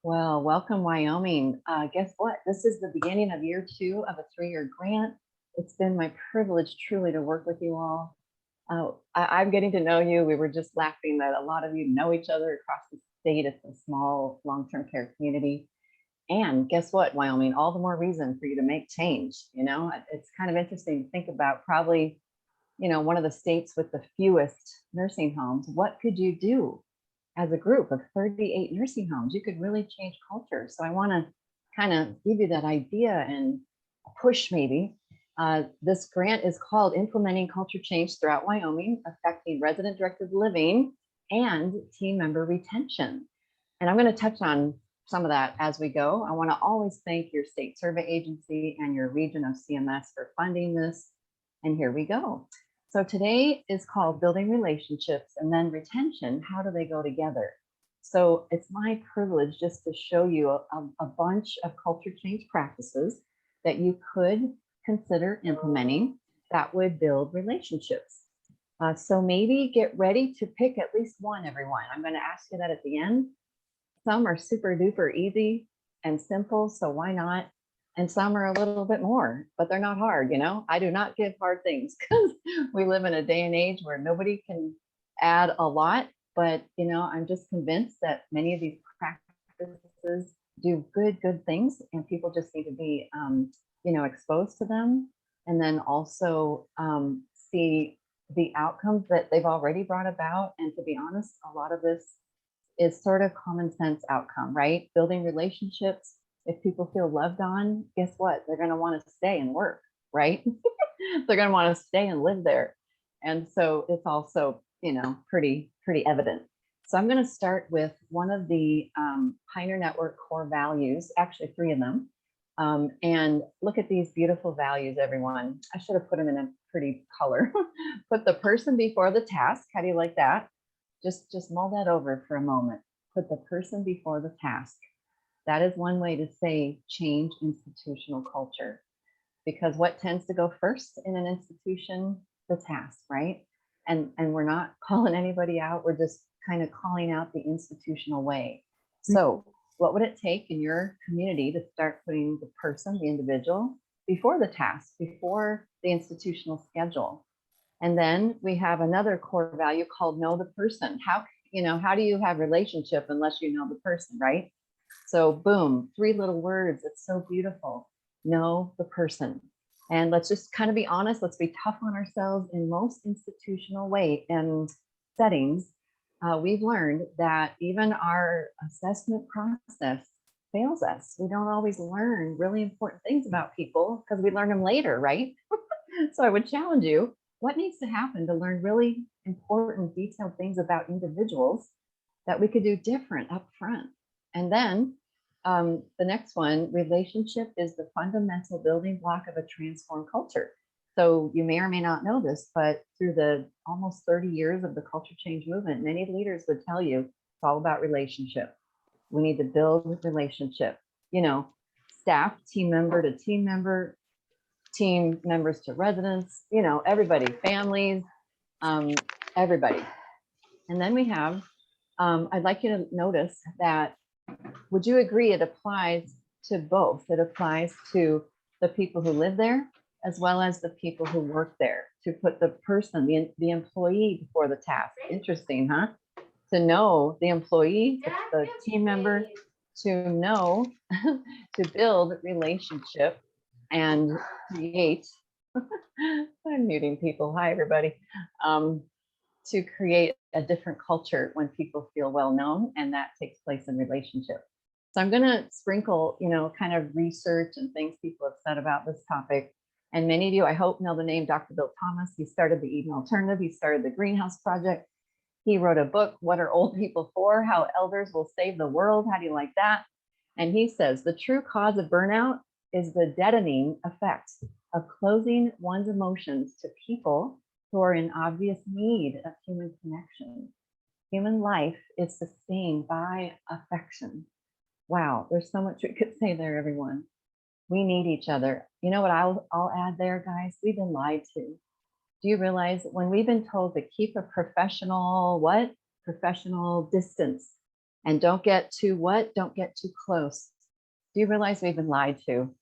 Well, welcome, Wyoming. Guess what? This is the beginning of year two of a 3-year grant. It's been my privilege truly to work with you all. I'm getting to know you. We were just laughing that a lot of you know each other across the state. It's a small long-term care community. And guess what, Wyoming? All the more reason for you to make change. It's kind of interesting to think about probably, one of the states with the fewest nursing homes. What could you do? As a group of 38 nursing homes, you could really change culture. So I want to kind of give you that idea and push maybe. This grant is called Implementing Culture Change Throughout Wyoming, Affecting Resident-Directed Living and Team Member Retention. And I'm going to touch on some of that as we go. I want to always thank your state survey agency and your region of CMS for funding this. And here we go. So today is called Building Relationships and then Retention. How do they go together? So it's my privilege just to show you a bunch of culture change practices that you could consider implementing that would build relationships. So maybe get ready to pick at least one, everyone. I'm going to ask you that at the end. Some are super duper easy and simple, so why not? And some are a little bit more, but they're not hard. I do not give hard things because we live in a day and age where nobody can add a lot. But, I'm just convinced that many of these practices do good things, and people just need to be, exposed to them. And then also see the outcomes that they've already brought about. And to be honest, a lot of this is sort of common sense outcome, right? Building relationships. If people feel loved on, guess what? They're going to want to stay and work, right? They're going to want to stay and live there. And so it's also, pretty evident. So I'm going to start with one of the Pioneer Network core values, actually 3 of them. And look at these beautiful values, everyone. I should have put them in a pretty color. Put the person before the task. How do you like that? Just mull that over for a moment. Put the person before the task. That is one way to say change institutional culture, because what tends to go first in an institution? The task, right? And we're not calling anybody out. We're just kind of calling out the institutional way. So what would it take in your community to start putting the person, the individual, before the task, before the institutional schedule? And then we have another core value called know the person. How do you have relationship unless you know the person, right? So boom, 3 little words. It's so beautiful. Know the person. And let's just kind of be honest. Let's be tough on ourselves. In most institutional way and settings, we've learned that even our assessment process fails us. We don't always learn really important things about people because we learn them later, right? So I would challenge you. What needs to happen to learn really important, detailed things about individuals that we could do different up front? And then the next one, relationship is the fundamental building block of a transformed culture. So you may or may not know this, but through the almost 30 years of the culture change movement, many leaders would tell you it's all about relationship. We need to build relationship, staff, team member to team member, team members to residents, everybody, families, everybody. And then we have, I'd like you to notice that, would you agree it applies to both? It applies to the people who live there as well as the people who work there, to put the person, the employee before the task. Interesting, huh? To know the employee, the team member, to know, to build relationship and create, I'm muting people, hi everybody, to create a different culture when people feel well known, and that takes place in relationship. So I'm going to sprinkle, kind of research and things people have said about this topic. And many of you, I hope, know the name Dr. Bill Thomas. He started the Eden Alternative. He started the Greenhouse Project. He wrote a book, What Are Old People For? How Elders Will Save the World. How do you like that? And he says, the true cause of burnout is the deadening effect of closing one's emotions to people who are in obvious need of human connection. Human life is sustained by affection. Wow, there's so much we could say there, everyone. We need each other. You know what I'll add there, guys? We've been lied to. Do you realize when we've been told to keep a professional distance And don't get too what? Don't get too close. Do you realize we've been lied to?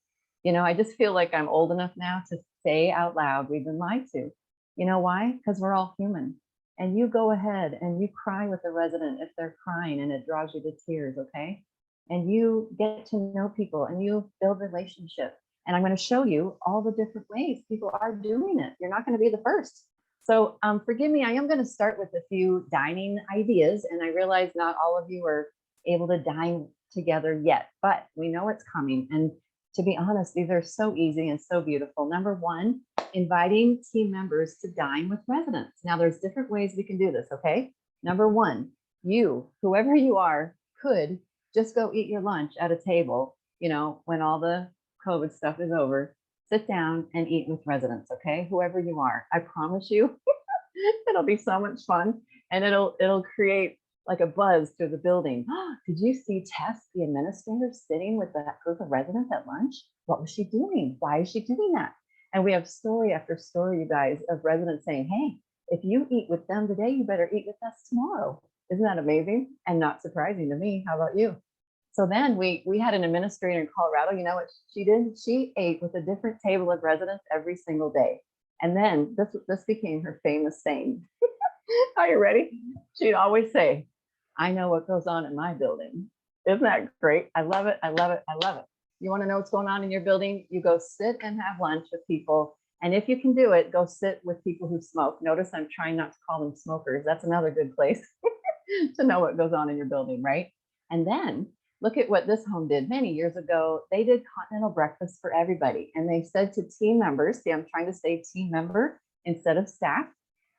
You know, I just feel like I'm old enough now to say out loud, we've been lied to. You know why? Because we're all human. And you go ahead and you cry with the resident if they're crying and it draws you to tears, okay? And you get to know people and you build relationship. And I'm going to show you all the different ways people are doing it. You're not going to be the first. So forgive me, I am going to start with a few dining ideas. And I realize not all of you are able to dine together yet, but we know it's coming. And to be honest, these are so easy and so beautiful. Number one, inviting team members to dine with residents. Now, there's different ways we can do this, okay? Number one, you, whoever you are, could just go eat your lunch at a table, you know, when all the COVID stuff is over. Sit down and eat with residents, okay? Whoever you are. I promise you, it'll be so much fun, and it'll create like a buzz through the building. Did you see Tess, the administrator, sitting with that group of residents at lunch? What was she doing? Why is she doing that? And we have story after story, you guys, of residents saying, hey, if you eat with them today, you better eat with us tomorrow. Isn't that amazing? And not surprising to me. How about you? So then we had an administrator in Colorado. You know what she did? She ate with a different table of residents every single day. And then this became her famous saying. Are you ready? She'd always say, I know what goes on in my building. Isn't that great? I love it. I love it. I love it. You want to know what's going on in your building? You go sit and have lunch with people. And if you can do it, go sit with people who smoke. Notice I'm trying not to call them smokers. That's another good place to know what goes on in your building, right? And then look at what this home did many years ago. They did continental breakfast for everybody. And they said to team members, see, I'm trying to say team member instead of staff.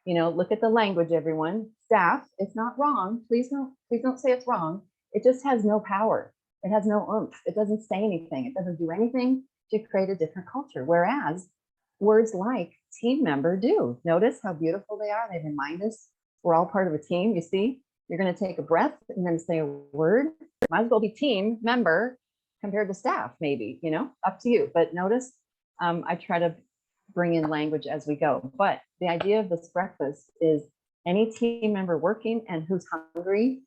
You know, look at the language, everyone. Staff, it's not wrong. Please don't say it's wrong. It just has no power. It has no oomph. It doesn't say anything. It doesn't do anything to create a different culture. Whereas words like team member do. Notice how beautiful they are. They remind us we're all part of a team. You see, you're going to take a breath and then say a word. Might as well be team member compared to staff, maybe, you know, up to you. But notice I try to bring in language as we go. But the idea of this breakfast is any team member working and who's hungry,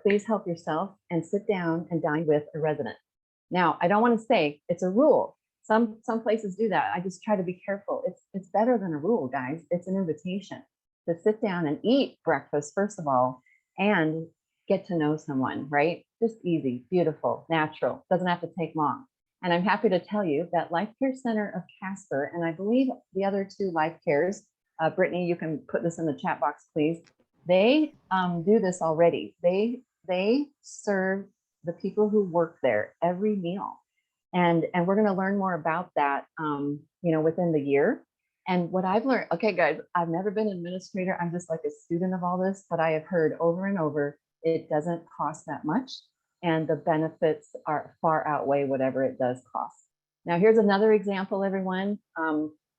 please help yourself and sit down and dine with a resident. Now, I don't want to say it's a rule. Some places do that. I just try to be careful. It's better than a rule, guys. It's an invitation to sit down and eat breakfast, first of all, and get to know someone, right? Just easy, beautiful, natural, doesn't have to take long. And I'm happy to tell you that Life Care Center of Casper, and I believe the other two Life Cares, Brittany, you can put this in the chat box, please. They do this already. They serve the people who work there every meal. And we're going to learn more about that, you know, within the year. And what I've learned, okay, guys, I've never been an administrator. I'm just like a student of all this, but I have heard over and over, it doesn't cost that much. And the benefits are far outweigh whatever it does cost. Now, here's another example, everyone.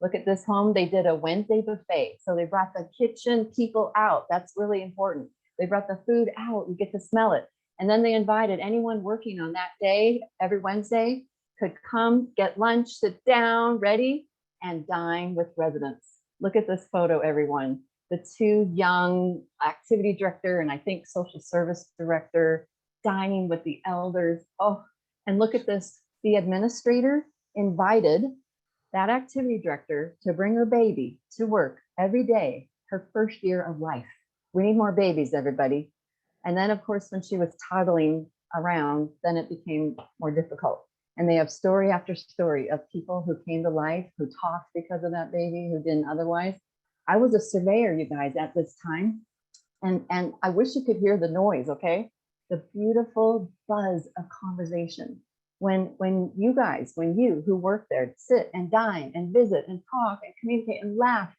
Look at this home. They did a Wednesday buffet. So they brought the kitchen people out. That's really important. They brought the food out. You get to smell it. And then they invited anyone working on that day, every Wednesday, could come, get lunch, sit down, ready, and dine with residents. Look at this photo, everyone. The two young activity director and I think social service director dining with the elders. Oh, and look at this. The administrator invited that activity director to bring her baby to work every day, her first year of life. We need more babies, everybody. And then, of course, when she was toddling around, then it became more difficult. And they have story after story of people who came to life, who talked because of that baby, who didn't otherwise. I was a surveyor, you guys, at this time. And I wish you could hear the noise, okay? The beautiful buzz of conversation. When you who work there sit and dine and visit and talk and communicate and laugh,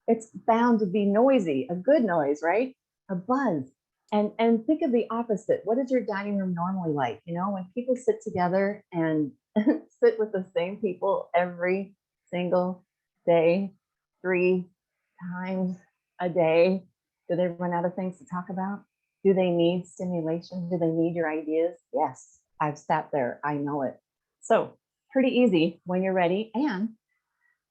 it's bound to be noisy, a good noise, right? A buzz. And think of the opposite. What is your dining room normally like? You know, when people sit together and sit with the same people every single day, 3 times a day, do they run out of things to talk about? Do they need stimulation? Do they need your ideas? Yes, I've sat there. I know it. So pretty easy when you're ready. And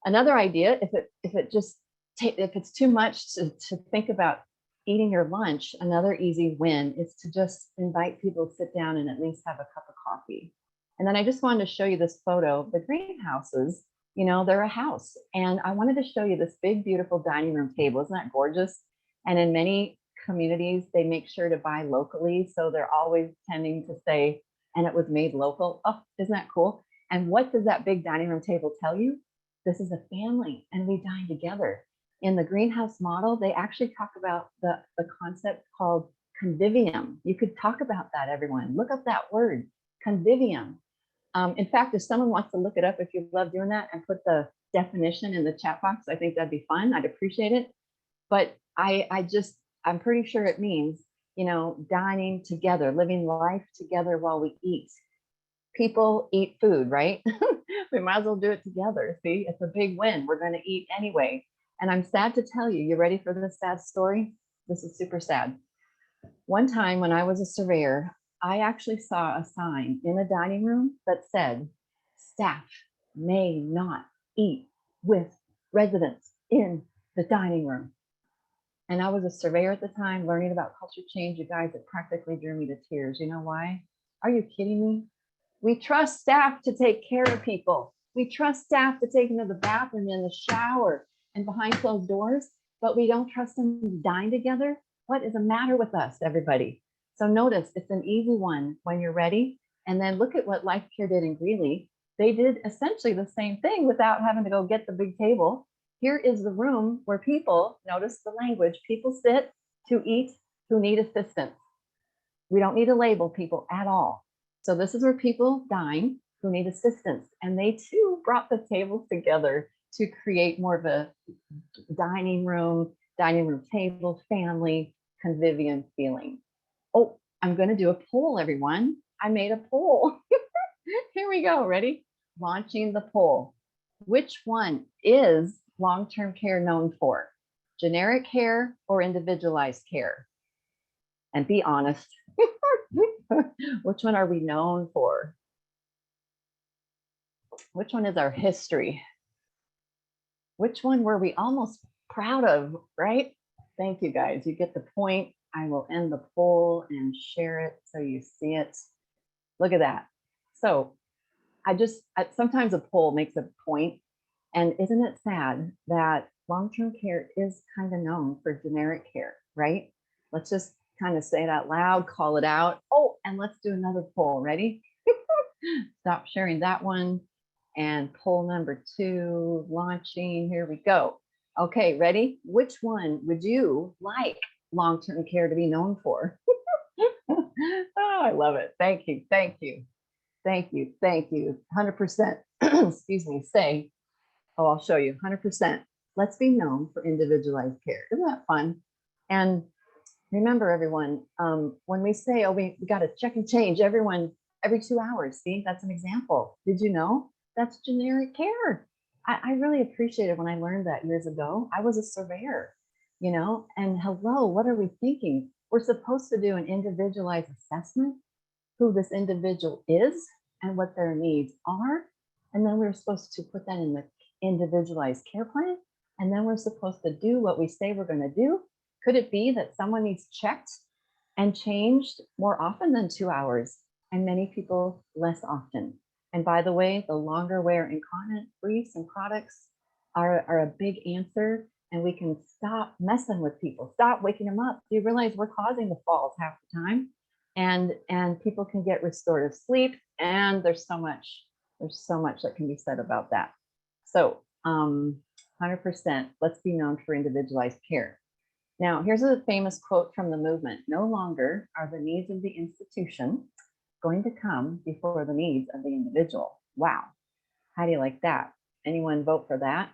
another idea, if it's too much to think about eating your lunch, another easy win is to just invite people to sit down and at least have a cup of coffee. And then I just wanted to show you this photo. The greenhouses, they're a house. And I wanted to show you this big, beautiful dining room table. Isn't that gorgeous? And in many communities, they make sure to buy locally. So they're always tending to say, and it was made local. Oh, isn't that cool? And what does that big dining room table tell you? This is a family and we dine together. In the greenhouse model, they actually talk about the concept called convivium. You could talk about that, everyone. Look up that word, convivium. In fact, if someone wants to look it up, if you love doing that, and put the definition in the chat box, I think that'd be fun. I'd appreciate it. But I'm pretty sure it means, dining together, living life together while we eat. People eat food, right? We might as well do it together. See, it's a big win. We're going to eat anyway. And I'm sad to tell you, ready for this sad story? This is super sad. One time when I was a surveyor, I actually saw a sign in a dining room that said, staff may not eat with residents in the dining room. And I was a surveyor at the time, learning about culture change. You guys, it practically drew me to tears. You know why? Are you kidding me? We trust staff to take care of people. We trust staff to take them to the bathroom and the shower and behind closed doors, but we don't trust them to dine together. What is the matter with us, everybody? So notice it's an easy one when you're ready. And then look at what Life Care did in Greeley. They did essentially the same thing without having to go get the big table. Here is the room where people, notice the language, people sit to eat who need assistance. We don't need to label people at all. So this is where people dine who need assistance. And they too brought the tables together to create more of a dining room table, family, convivium feeling. Oh, I'm going to do a poll, everyone. I made a poll. Here we go. Ready? Launching the poll. Which one is long-term care known for? Generic care or individualized care? And be honest. Which one are we known for? Which one is our history? Which one were we almost proud of, right? Thank you, guys. You get the point. I will end the poll and share it so you see it. Look at that. So sometimes a poll makes a point. And isn't it sad that long-term care is kind of known for generic care, right? Let's just kind of say it out loud, call it out. Oh, and let's do another poll. Ready? Stop sharing that one. And poll number 2, launching. Here we go. Okay, ready? Which one would you like long-term care to be known for? Oh, I love it. Thank you. Thank you. Thank you. Thank you. 100%. Excuse me. Say, oh, I'll show you. 100%. Let's be known for individualized care. Isn't that fun? And remember, everyone, when we say, oh, we got to check and change everyone every 2 hours. See, that's an example. Did you know? That's generic care. I really appreciated when I learned that years ago. I was a surveyor, and hello, what are we thinking? We're supposed to do an individualized assessment, who this individual is and what their needs are. And then we're supposed to put that in the individualized care plan. And then we're supposed to do what we say we're going to do. Could it be that someone needs checked and changed more often than 2 hours, and many people less often? And by the way, the longer wear incontinent briefs and products are a big answer, and we can stop messing with people, stop waking them up. Do you realize we're causing the falls half the time? And people can get restorative sleep, and there's so much that can be said about that. So 100%, let's be known for individualized care. Now, here's a famous quote from the movement. No longer are the needs of the institution going to come before the needs of the individual. Wow. How do you like that? Anyone vote for that?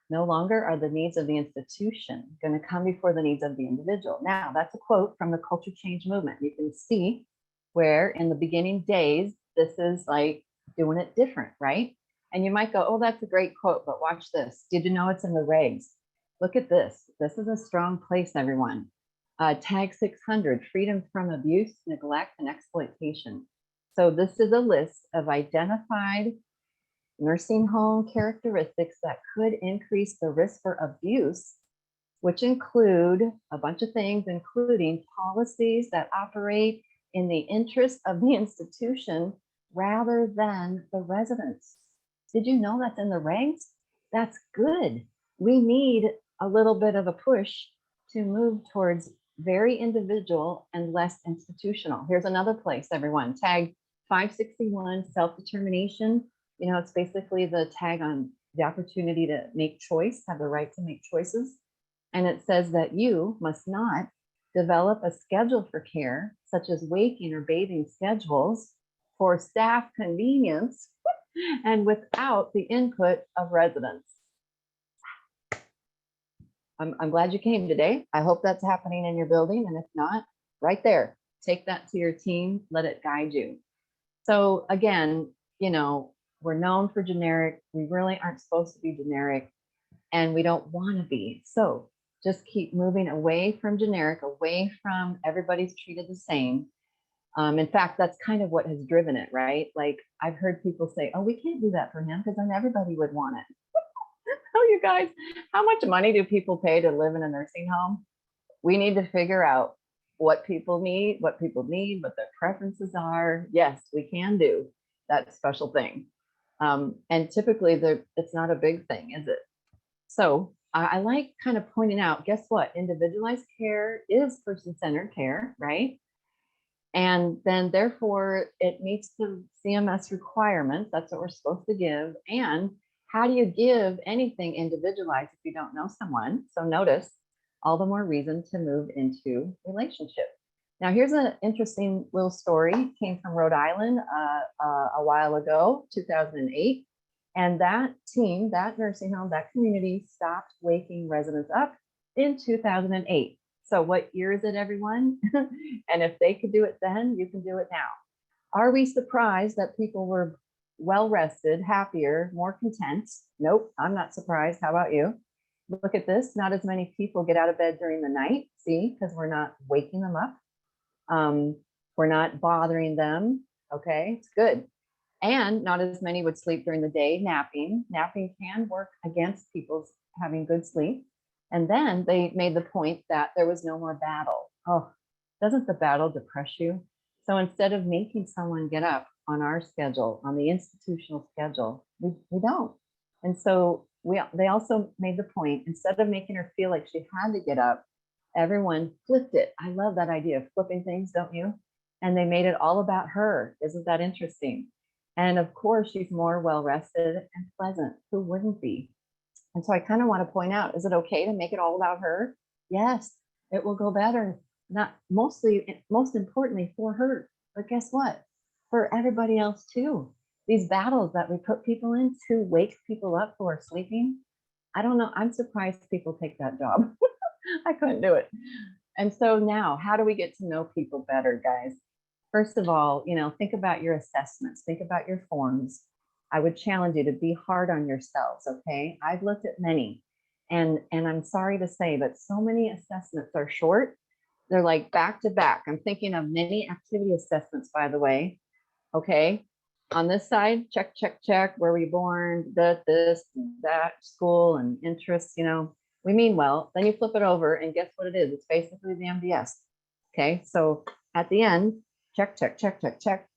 No longer are the needs of the institution going to come before the needs of the individual. Now, that's a quote from the culture change movement. You can see where in the beginning days, this is like doing it different, right? And you might go, oh, that's a great quote, but watch this. Did you know it's in the regs? Look at this. This is a strong place, everyone. Tag 600, freedom from abuse, neglect, and exploitation. So this is a list of identified nursing home characteristics that could increase the risk for abuse which include a bunch of things, including policies that operate in the interest of the institution rather than the residents. Did you know that's in the regs? That's good. We need a little bit of a push to move towards very individual and less institutional. Here's another place, everyone. Tag 561, self-determination. You know, it's basically the tag on the opportunity to make choice, have the right to make choices. And it says that you must not develop a schedule for care, such as waking or bathing schedules, for staff convenience and without the input of residents. I'm glad you came today. I hope that's happening in your building. And if not, right there, take that to your team, let it guide you. So again, you know, we're known for generic. We really aren't supposed to be generic, and we don't want to be. So just keep moving away from generic, away from everybody's treated the same. In fact, that's kind of what has driven it, right? Like I've heard people say, oh, we can't do that for him because then everybody would want it. Oh, you guys, how much money do people pay to live in a nursing home? We need to figure out what people need, what their preferences are. Yes, we can do that special thing. And typically it's not a big thing, is it? So I like kind of pointing out, guess what? Individualized care is person-centered care, right? And then therefore it meets the CMS requirements. That's what we're supposed to give. And how do you give anything individualized if you don't know someone? So notice, all the more reason to move into relationship. Now, here's an interesting little story. It came from Rhode Island a while ago, 2008. And that team, that nursing home, that community stopped waking residents up in 2008. So what year is it, everyone? And if they could do it then, you can do it now. Are we surprised that people were well rested, happier, more content? Nope, I'm not surprised. How about you? Look at this. Not as many people get out of bed during the night. See, because we're not waking them up. We're not bothering them. Okay, it's good. And not as many would sleep during the day, napping. Napping can work against people's having good sleep. And then they made the point that there was no more battle. Oh, doesn't the battle depress you? So instead of making someone get up on our schedule, on the institutional schedule, we don't. And so they also made the point, instead of making her feel like she had to get up, everyone flipped it. I love that idea of flipping things, don't you? And they made it all about her. Isn't that interesting? And of course, she's more well-rested and pleasant. Who wouldn't be? And so I kind of want to point out, is it okay to make it all about her? Yes, it will go better. Not most importantly for her. But guess what? For everybody else too. These battles that we put people in to wake people up who are sleeping. I don't know. I'm surprised people take that job. I couldn't do it. And so now, how do we get to know people better, guys? First of all, you know, think about your assessments, think about your forms. I would challenge you to be hard on yourselves, okay? I've looked at many, and I'm sorry to say, but so many assessments are short. They're like back to back. I'm thinking of many activity assessments, by the way, okay? On this side, check, check, check, where were you born, this, that, school, and interests, you know, we mean well. Then you flip it over, and guess what it is? It's basically the MDS, okay? So at the end, check, check, check, check, check.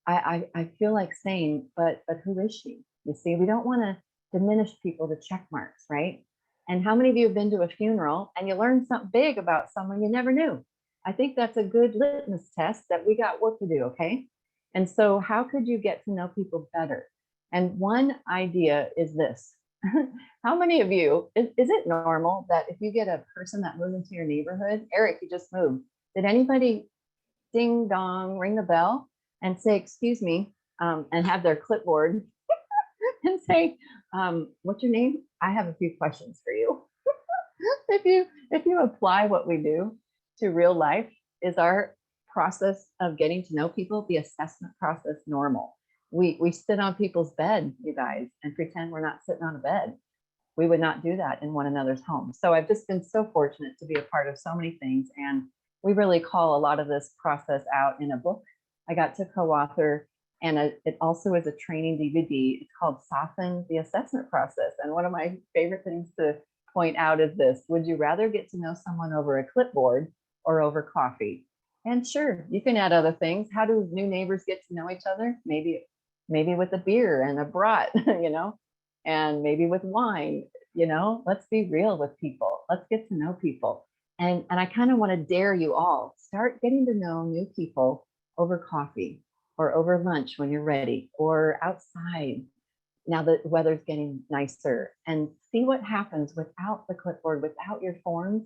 I feel like saying, but who is she? You see, we don't want to diminish people to check marks, right? And how many of you have been to a funeral and you learned something big about someone you never knew? I think that's a good litmus test that we got work to do, okay? And so how could you get to know people better? And one idea is this. How many of you, is it normal that if you get a person that moves into your neighborhood, Eric, you just moved, did anybody ding dong, ring the bell and say, excuse me, and have their clipboard and say, what's your name? I have a few questions for you. if you apply what we do to real life, is our process of getting to know people, the assessment process, normal? We sit on people's bed, you guys, and pretend we're not sitting on a bed. We would not do that in one another's homes. So I've just been so fortunate to be a part of so many things. And we really call a lot of this process out in a book I got to co-author, and it also is a training DVD. It's called Soften the Assessment Process. And one of my favorite things to point out is this: would you rather get to know someone over a clipboard or over coffee? And sure, you can add other things. How do new neighbors get to know each other? Maybe with a beer and a brat, and maybe with wine. Let's be real with people. Let's get to know people. And I kind of want to dare you all, start getting to know new people over coffee or over lunch when you're ready, or outside now that the weather's getting nicer, and see what happens without the clipboard, without your forms.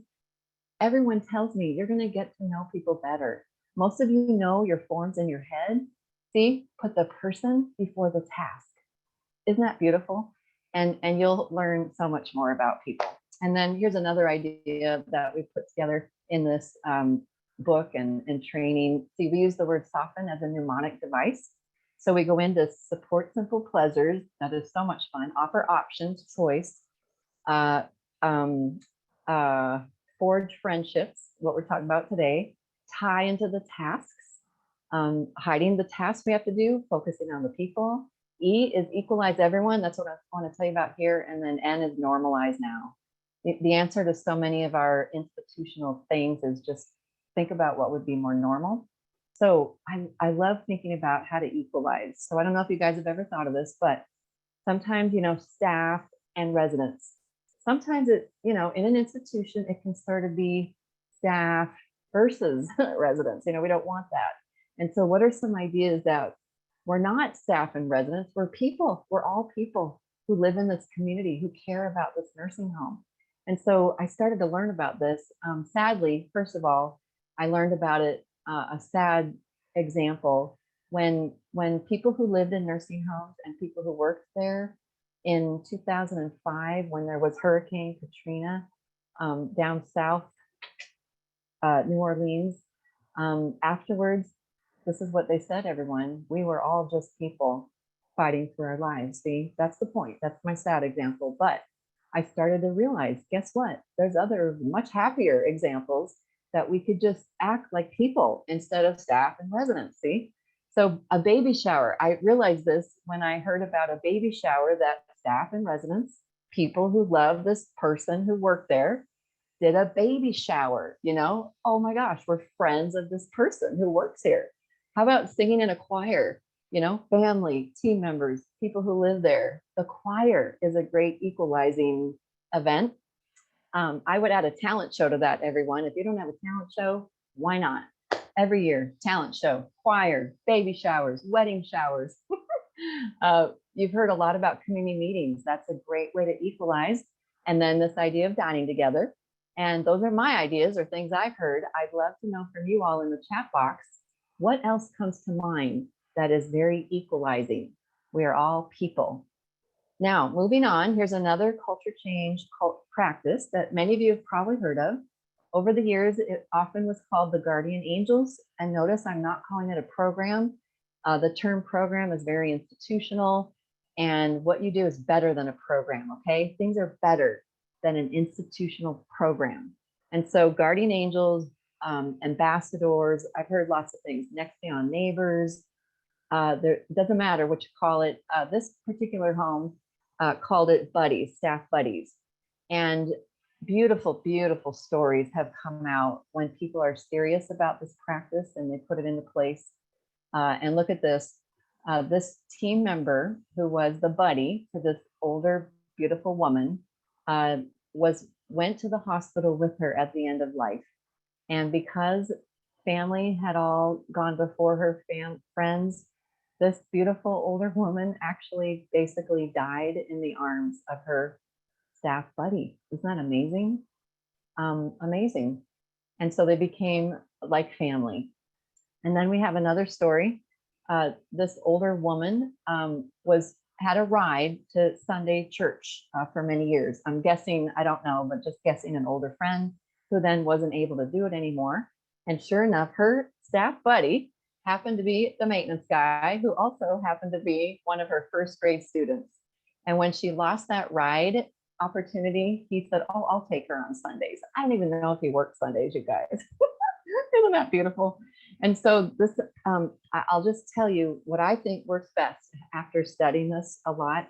Everyone tells me you're going to get to know people better. Most of you know your forms in your head. See, put the person before the task. Isn't that beautiful? And you'll learn so much more about people. And then here's another idea that we put together in this book and training. See, we use the word soften as a mnemonic device. So we go into support simple pleasures. That is so much fun. Offer options, choice, forge friendships, what we're talking about today, tie into the tasks, hiding the tasks we have to do, focusing on the people. E is equalize everyone. That's what I want to tell you about here. And then N is normalize now. The answer to so many of our institutional things is just think about what would be more normal. So I love thinking about how to equalize. So I don't know if you guys have ever thought of this, but sometimes, staff and residents, sometimes it, in an institution, it can sort of be staff versus residents. We don't want that. And so what are some ideas that we're not staff and residents, we're people, we're all people who live in this community, who care about this nursing home. And so I started to learn about this. Sadly, first of all, I learned about it, a sad example, when people who lived in nursing homes and people who worked there in 2005, when there was Hurricane Katrina down south, New Orleans, afterwards, this is what they said, everyone: we were all just people fighting for our lives. See, that's the point. That's my sad example. But I started to realize, guess what? There's other much happier examples that we could just act like people instead of staff and residents. See? So a baby shower, I realized this when I heard about a baby shower that staff and residents, people who love this person who worked there, did a baby shower. Oh my gosh, we're friends of this person who works here. How about singing in a choir? Family, team members, people who live there. The choir is a great equalizing event. I would add a talent show to that, everyone. If you don't have a talent show, why not? Every year, talent show, choir, baby showers, wedding showers. You've heard a lot about community meetings. That's a great way to equalize. And then this idea of dining together. And those are my ideas or things I've heard. I'd love to know from you all in the chat box, what else comes to mind that is very equalizing? We are all people. Now, moving on, here's another culture change practice that many of you have probably heard of. Over the years, it often was called the guardian angels. And notice I'm not calling it a program. The term program is very institutional. And what you do is better than a program, okay? Things are better than an institutional program. And so guardian angels, ambassadors, I've heard lots of things, next on neighbors, it doesn't matter what you call it. This particular home called it buddies, staff buddies. And beautiful, beautiful stories have come out when people are serious about this practice and they put it into place. And look at this. This team member who was the buddy to this older, beautiful woman went to the hospital with her at the end of life. And because family had all gone before her, friends, this beautiful older woman actually basically died in the arms of her staff buddy. Isn't that amazing? Amazing. And so they became like family. And then we have another story. This older woman had a ride to Sunday church for many years. I'm guessing, I don't know, but just guessing, an older friend who then wasn't able to do it anymore. And sure enough, her staff buddy happened to be the maintenance guy, who also happened to be one of her first grade students. And when she lost that ride opportunity, he said, "Oh, I'll take her on Sundays." I don't even know if he worked Sundays, you guys. Isn't that beautiful? And so this, I'll just tell you what I think works best after studying this a lot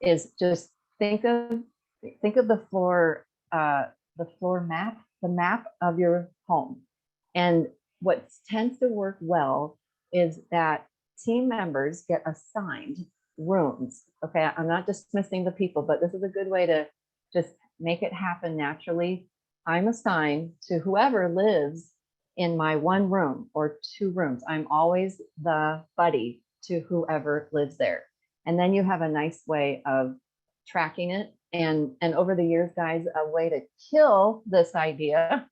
is just think of the floor the floor map, the map of your home. And what tends to work well is that team members get assigned rooms. Okay, I'm not dismissing the people, but this is a good way to just make it happen naturally. I'm assigned to whoever lives in my one room or two rooms. I'm always the buddy to whoever lives there. And then you have a nice way of tracking it. And over the years, guys, a way to kill this idea,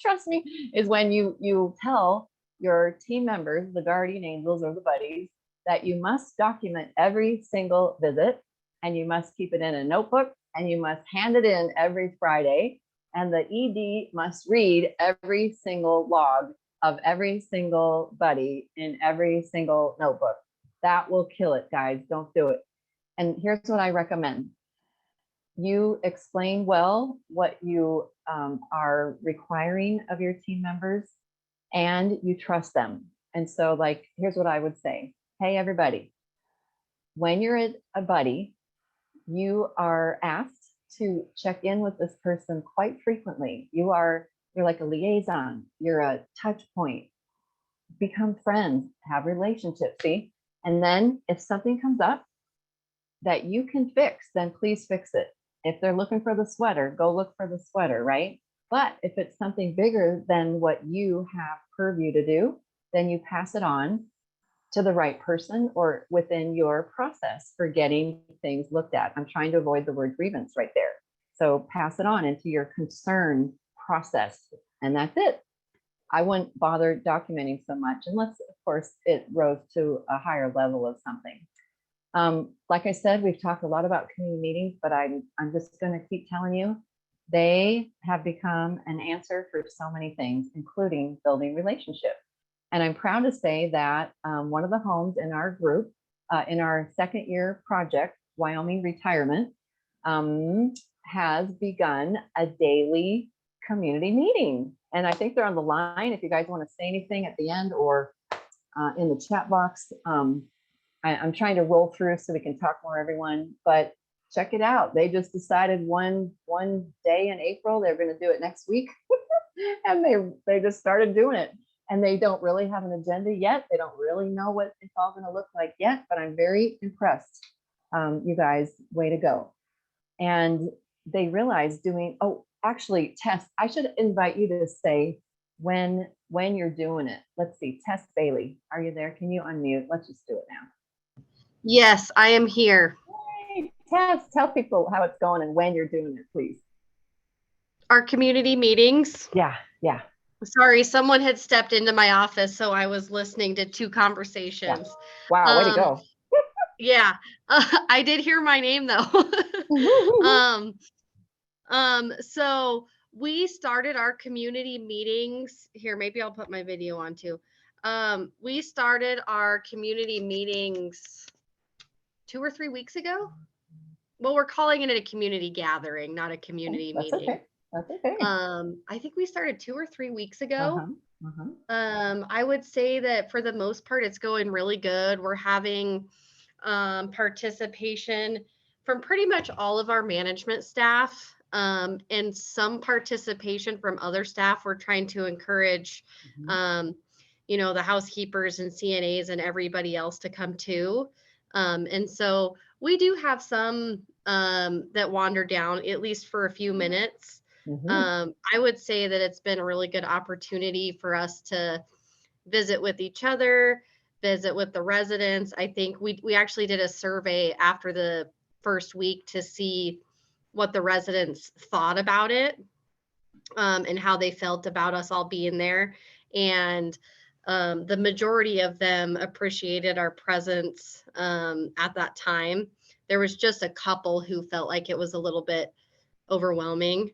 trust me, is when you tell your team members, the guardian angels or the buddies, that you must document every single visit, and you must keep it in a notebook, and you must hand it in every Friday, and the ED must read every single log of every single buddy in every single notebook. That will kill it, guys. Don't do it. And here's what I recommend. You explain well what you are requiring of your team members, and you trust them. And so, like, here's what I would say. Hey, everybody, when you're a buddy, you are asked to check in with this person quite frequently. You're like a liaison. You're a touch point. Become friends, have relationships, see? And then if something comes up that you can fix, then please fix it. If they're looking for the sweater, go look for the sweater, right? But if it's something bigger than what you have purview to do, then you pass it on to the right person or within your process for getting things looked at. I'm trying to avoid the word grievance right there. So pass it on into your concern process, and that's it. I wouldn't bother documenting so much unless, of course, it rose to a higher level of something. Like I said, we've talked a lot about community meetings, but I'm just going to keep telling you, they have become an answer for so many things, including building relationships. And I'm proud to say that one of the homes in our group, in our second year project, Wyoming Retirement, has begun a daily community meeting. And I think they're on the line. If you guys want to say anything at the end or in the chat box, I'm trying to roll through so we can talk more, everyone, but check it out. They just decided one day in April, they're going to do it next week. And they just started doing it. And they don't really have an agenda yet. They don't really know what it's all going to look like yet, but I'm very impressed. You guys, way to go. And they realized actually, Tess, I should invite you to say when you're doing it. Let's see, Tess Bailey, are you there? Can you unmute? Let's just do it now. Yes, I am here. Hey, Tess, tell people how it's going and when you're doing it, please. Our community meetings. Yeah. Sorry, someone had stepped into my office, so I was listening to two conversations. Yeah. Wow, way to go. Yeah, I did hear my name though. So we started our community meetings here. Maybe I'll put my video on too. We started our community meetings 2 or 3 weeks ago. Well, we're calling it a community gathering, not a community meeting. Okay. That's okay. I think we started 2 or 3 weeks ago. I would say that for the most part, it's going really good. We're having participation from pretty much all of our management staff, and some participation from other staff. We're trying to encourage, the housekeepers and CNAs and everybody else to come too. And so we do have some that wander down, at least for a few minutes. I would say that it's been a really good opportunity for us to visit with each other, visit with the residents. I think we actually did a survey after the first week to see what the residents thought about it, and how they felt about us all being there. And the majority of them appreciated our presence at that time. There was just a couple who felt like it was a little bit overwhelming.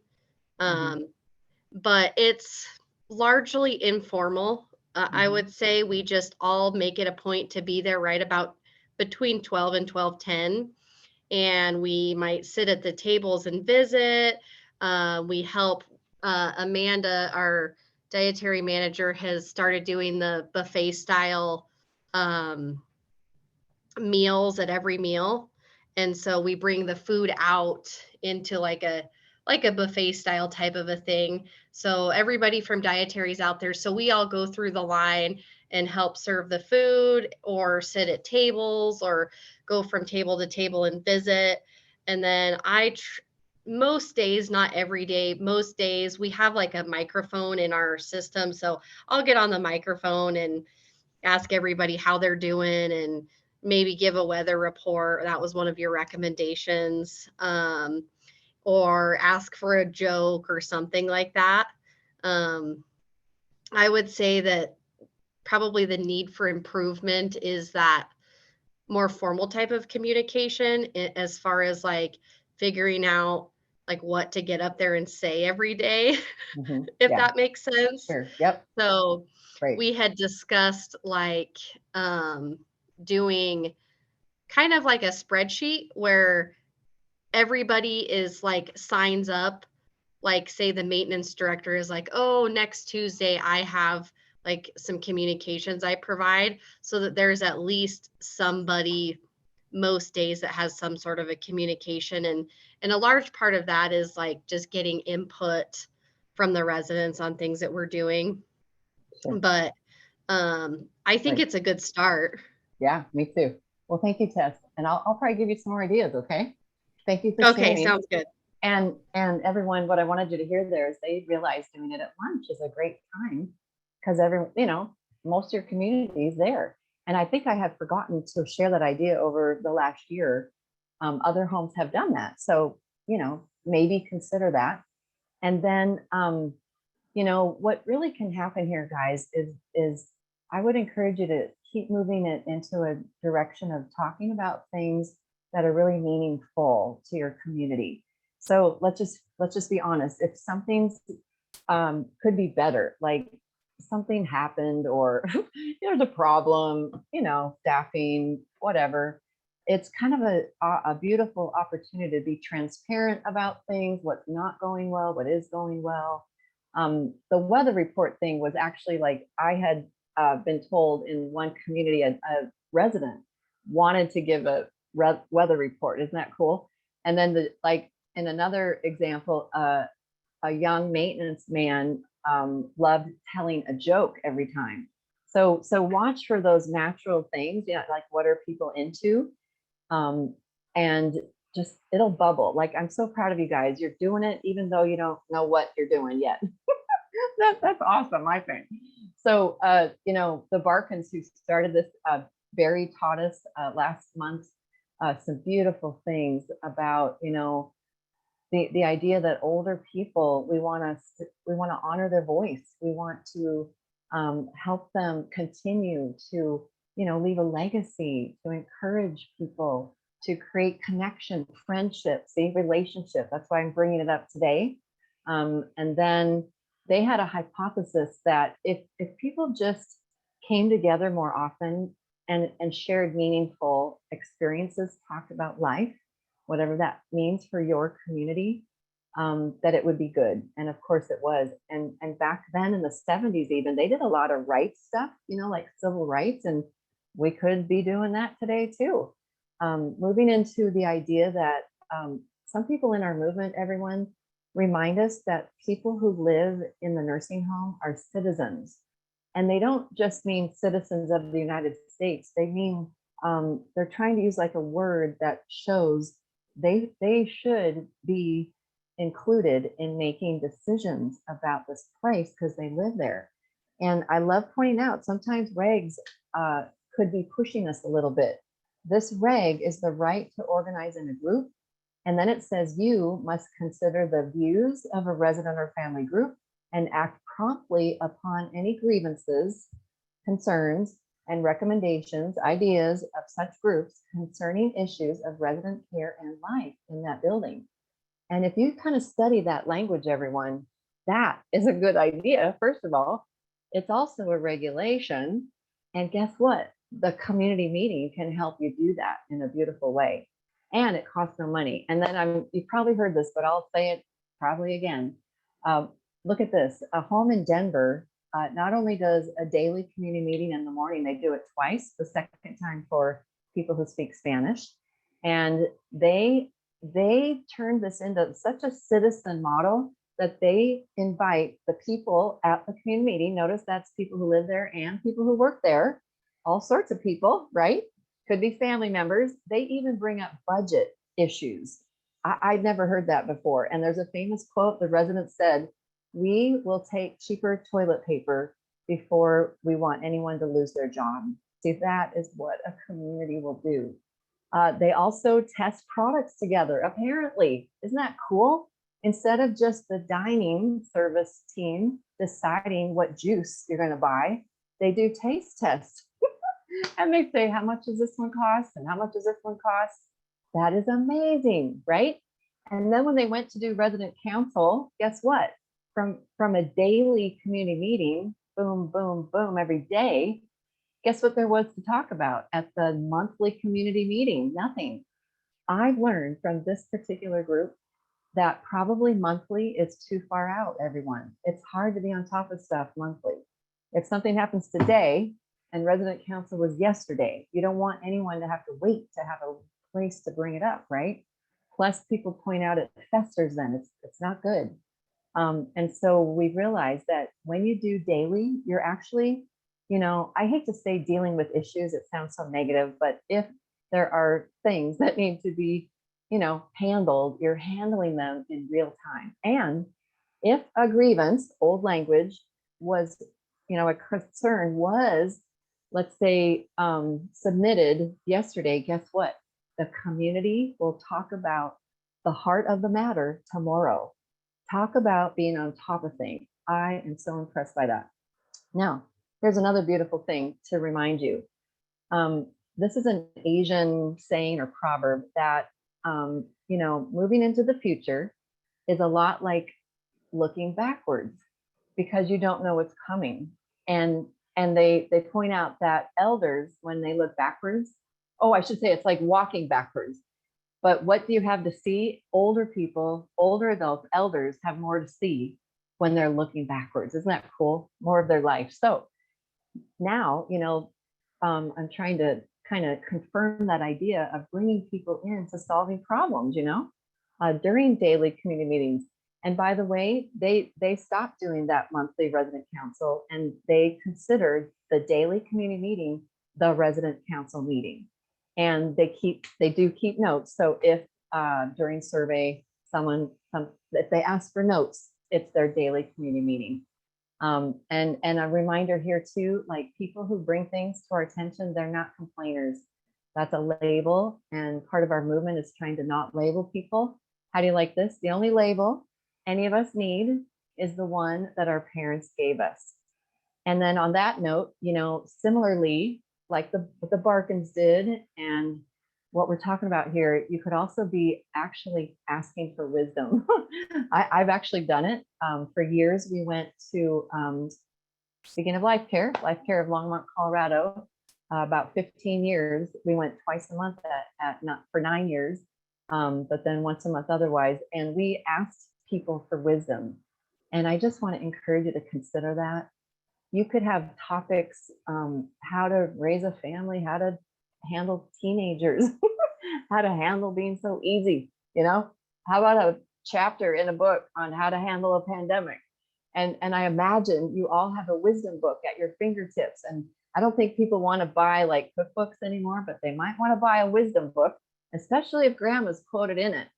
But it's largely informal. I would say we just all make it a point to be there right about between 12 and 12:10. And we might sit at the tables and visit. We help Amanda, our dietary manager, has started doing the buffet style meals at every meal. And so we bring the food out into like a like a buffet style type of a thing. So everybody from dietary's out there. So we all go through the line and help serve the food or sit at tables or go from table to table and visit. And then most days, not every day, most days we have like a microphone in our system. So I'll get on the microphone and ask everybody how they're doing and maybe give a weather report. That was one of your recommendations. Or ask for a joke or something like that. Um, I would say that probably the need for improvement is that more formal type of communication as far as like figuring out like what to get up there and say every day, if Yeah, that makes sense. sure. Yep. So Right. we had discussed like doing kind of like a spreadsheet where everybody is like signs up, like say the maintenance director is like, oh, next Tuesday I have like some communications I provide, so that there's at least somebody most days that has some sort of a communication. And a large part of that is like just getting input from the residents on things that we're doing. Sure. But I think Right. it's a good start. Yeah, me too. Well, thank you, Tess. And I'll probably give you some more ideas, okay? Thank you for Okay, sharing. sounds good. And everyone, what I wanted you to hear there is they realize doing it at lunch is a great time because most of your community is there. And I think I had forgotten to share that idea over the last year. Other homes have done that. So, maybe consider that. And then, what really can happen here, guys, is I would encourage you to keep moving it into a direction of talking about things that are really meaningful to your community. So let's just be honest. If something could be better, like something happened or there's a problem, staffing, whatever. It's kind of a beautiful opportunity to be transparent about things, what's not going well, what is going well. The weather report thing was actually like I had been told in one community, a resident wanted to give a weather report. Isn't that cool? And then in another example, a young maintenance man loved telling a joke every time. So watch for those natural things, like what are people into? And just it'll bubble. Like I'm so proud of you guys. You're doing it even though you don't know what you're doing yet. That's awesome, I think. So the Barkins who started this, Barry taught us last month some beautiful things about the idea that older people, we want to honor their voice. We want to help them continue to leave a legacy, to encourage people, to create connection, friendship, save relationship. That's why I'm bringing it up today. And then they had a hypothesis that if people just came together more often and shared meaningful experiences, talked about life, whatever that means for your community, that it would be good. And of course it was. And back then in the 70s, even they did a lot of rights stuff, like civil rights, and we could be doing that today too. Moving into the idea that some people in our movement, everyone, remind us that people who live in the nursing home are citizens. And they don't just mean citizens of the United States. They mean they're trying to use like a word that shows they should be included in making decisions about this place because they live there. And I love pointing out sometimes regs could be pushing us a little bit. This reg is the right to organize in a group. And then it says you must consider the views of a resident or family group and act promptly upon any grievances, concerns, and recommendations, ideas of such groups concerning issues of resident care and life in that building. And if you kind of study that language, everyone, that is a good idea. First of all, it's also a regulation. And guess what? The community meeting can help you do that in a beautiful way. And it costs no money. And then you've probably heard this, but I'll say it probably again. Look at this. A home in Denver not only does a daily community meeting in the morning, they do it twice, the second time for people who speak Spanish. And they they turned this into such a citizen model that they invite the people at the community meeting. Notice that's people who live there and people who work there, all sorts of people, right? Could be family members. They even bring up budget issues. I'd never heard that before. And there's a famous quote the resident said, "We will take cheaper toilet paper before we want anyone to lose their job." See, that is what a community will do. They also test products together, apparently. Isn't that cool? Instead of just the dining service team deciding what juice you're going to buy, they do taste tests. And they say, how much does this one cost? And how much does this one cost? That is amazing, right? And then when they went to do resident council, guess what? From a daily community meeting, boom, boom, boom, every day, guess what there was to talk about at the monthly community meeting? Nothing. I've learned from this particular group that probably monthly is too far out, everyone. It's hard to be on top of stuff monthly. If something happens today and resident council was yesterday, you don't want anyone to have to wait to have a place to bring it up, right? Plus, people point out it festers then. It's not good. And so we realized that when you do daily, you're actually, I hate to say dealing with issues, it sounds so negative, but if there are things that need to be, handled, you're handling them in real time. And if a grievance, old language, was, a concern was, let's say, submitted yesterday, guess what? The community will talk about the heart of the matter tomorrow. Talk about being on top of things. I am so impressed by that. Now, here's another beautiful thing to remind you. This is an Asian saying or proverb that, moving into the future is a lot like looking backwards because you don't know what's coming. And they point out that elders, when they look backwards, I should say it's like walking backwards. But what do you have to see? Older people, older adults, elders have more to see when they're looking backwards. Isn't that cool? More of their life. So now, I'm trying to kind of confirm that idea of bringing people into solving problems, during daily community meetings. And by the way, they stopped doing that monthly resident council and they considered the daily community meeting the resident council meeting. And they do keep notes. So if during survey, if they ask for notes, it's their daily community meeting. And a reminder here too, like people who bring things to our attention, they're not complainers. That's a label. And part of our movement is trying to not label people. How do you like this? The only label any of us need is the one that our parents gave us. And then on that note, similarly, like what the Barkins did and what we're talking about here, you could also be actually asking for wisdom. I've actually done it. For years, we went to, speaking of Life Care of Longmont, Colorado, about 15 years. We went twice a month not for 9 years, but then once a month otherwise. And we asked people for wisdom. And I just want to encourage you to consider that. You could have topics, how to raise a family, how to handle teenagers, how to handle being so easy, how about a chapter in a book on how to handle a pandemic? And I imagine you all have a wisdom book at your fingertips. And I don't think people want to buy like cookbooks anymore, but they might want to buy a wisdom book, especially if grandma's quoted in it.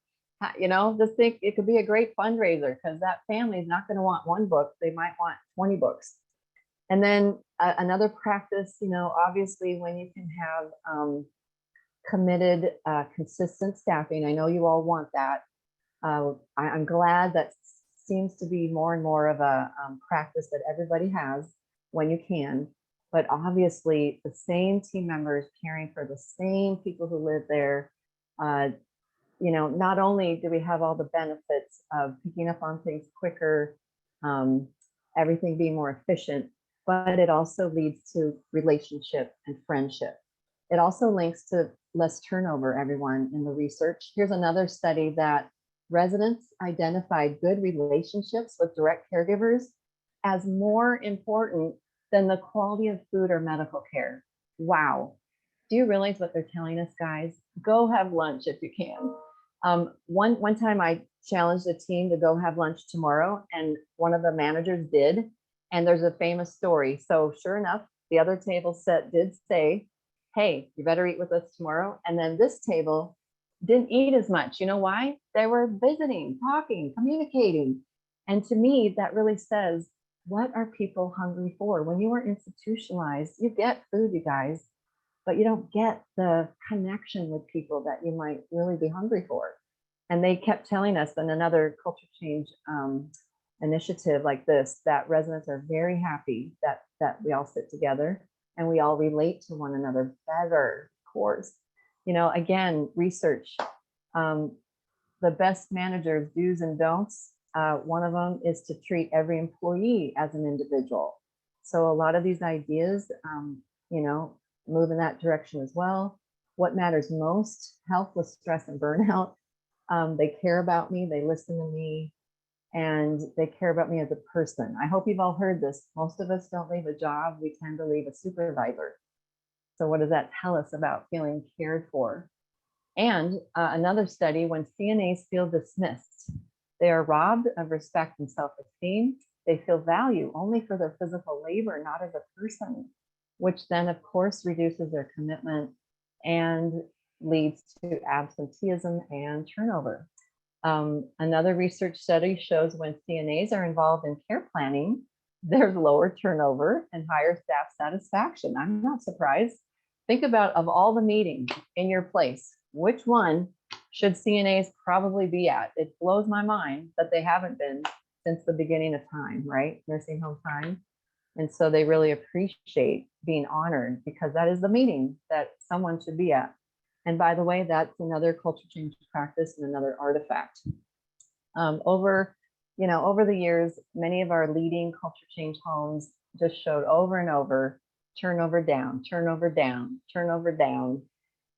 Just think it could be a great fundraiser because that family is not going to want one book. They might want 20 books. And then another practice, obviously when you can have committed, consistent staffing. I know you all want that. I'm glad that seems to be more and more of a practice that everybody has when you can. But obviously the same team members caring for the same people who live there. Not only do we have all the benefits of picking up on things quicker, everything being more efficient, but it also leads to relationship and friendship. It also links to less turnover, everyone, in the research. Here's another study that residents identified good relationships with direct caregivers as more important than the quality of food or medical care. Wow. Do you realize what they're telling us, guys? Go have lunch if you can. One time I challenged the team to go have lunch tomorrow, and one of the managers did. And there's a famous story. So sure enough, the other table set did say, "Hey, you better eat with us tomorrow." And then this table didn't eat as much. You know why? They were visiting, talking, communicating. And to me, that really says, what are people hungry for? When you are institutionalized, you get food, you guys, but you don't get the connection with people that you might really be hungry for. And they kept telling us in another culture change initiative like this, that residents are very happy that we all sit together and we all relate to one another better, of course. You know, again, research, the best managers' do's and don'ts. One of them is to treat every employee as an individual. So a lot of these ideas, you know, move in that direction as well. What matters most? Health with stress and burnout. They care about me, they listen to me, and they care about me as a person. I hope you've all heard this. Most of us don't leave a job, we tend to leave a supervisor. So what does that tell us about feeling cared for? And another study, when CNAs feel dismissed, they are robbed of respect and self-esteem. They feel value only for their physical labor, not as a person, which then of course reduces their commitment and leads to absenteeism and turnover. Another research study shows when CNAs are involved in care planning, there's lower turnover and higher staff satisfaction. I'm not surprised. Think about, of all the meetings in your place, which one should CNAs probably be at? It blows my mind that they haven't been since the beginning of time, right? Nursing home time. And so they really appreciate being honored, because that is the meeting that someone should be at. And by the way, that's another culture change practice and another artifact. Over the years, many of our leading culture change homes just showed over and over, turnover down, turnover down, turnover down.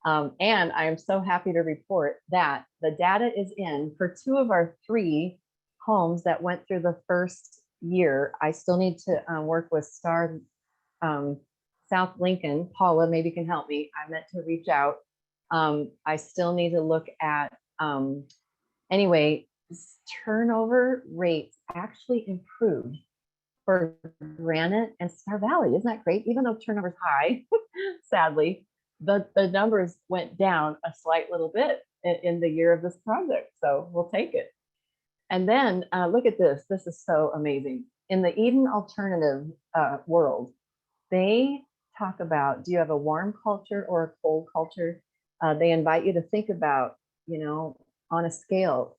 And I am so happy to report that the data is in for 2 of our 3 homes that went through the first year. I still need to work with Star South Lincoln. Paula maybe can help me. I meant to reach out. I still need to look at, anyway, turnover rates actually improved for Granite and Star Valley. Isn't that great? Even though turnover is high, sadly, the numbers went down a slight little bit in the year of this project. So we'll take it. And then look at this. This is so amazing. In the Eden alternative world, they talk about, do you have a warm culture or a cold culture? They invite you to think about, on a scale.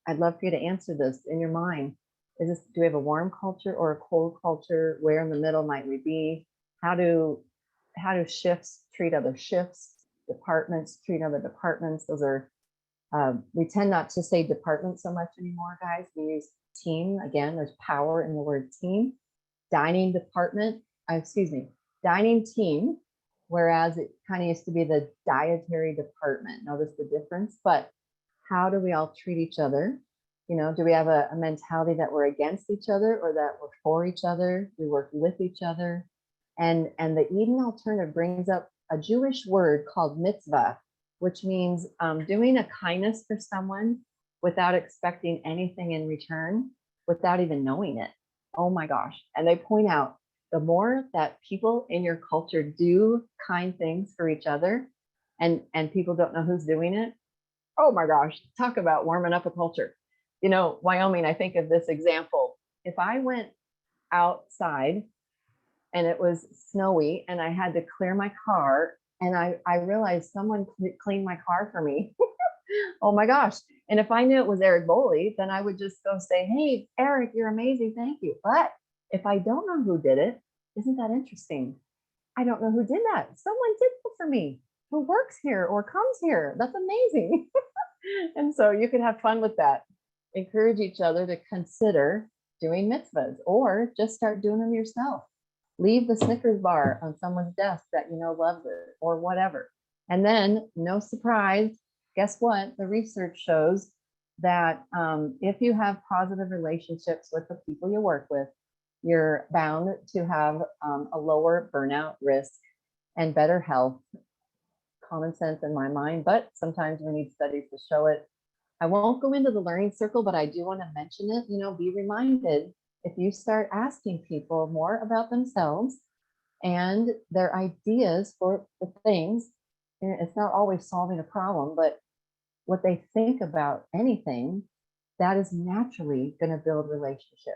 I'd love for you to answer this in your mind. Do we have a warm culture or a cold culture? Where in the middle might we be? How do shifts treat other shifts? Departments treat other departments? Those are, we tend not to say department so much anymore, guys. We use team. Again, there's power in the word team. Dining department, dining team, whereas it kind of used to be the dietary department. Notice the difference, but how do we all treat each other? Do we have a mentality that we're against each other or that we're for each other? We work with each other. And the Eden alternative brings up a Jewish word called mitzvah, which means doing a kindness for someone without expecting anything in return, without even knowing it. Oh my gosh. And they point out, the more that people in your culture do kind things for each other, and people don't know who's doing it, oh my gosh, talk about warming up a culture. Wyoming, I think of this example. If I went outside and it was snowy and I had to clear my car, and I realized someone cleaned my car for me, oh my gosh. And if I knew it was Eric Boley, then I would just go say, hey, Eric, you're amazing, thank you. But if I don't know who did it, isn't that interesting? I don't know who did that. Someone did that for me, who works here or comes here. That's amazing. And so you can have fun with that. Encourage each other to consider doing mitzvahs, or just start doing them yourself. Leave the Snickers bar on someone's desk that loves it, or whatever. And then, no surprise, guess what? The research shows that if you have positive relationships with the people you work with, you're bound to have a lower burnout risk and better health, common sense in my mind, but sometimes we need studies to show it. I won't go into the learning circle, but I do want to mention it. Be reminded, if you start asking people more about themselves and their ideas for the things, it's not always solving a problem, but what they think about anything, that is naturally going to build relationship.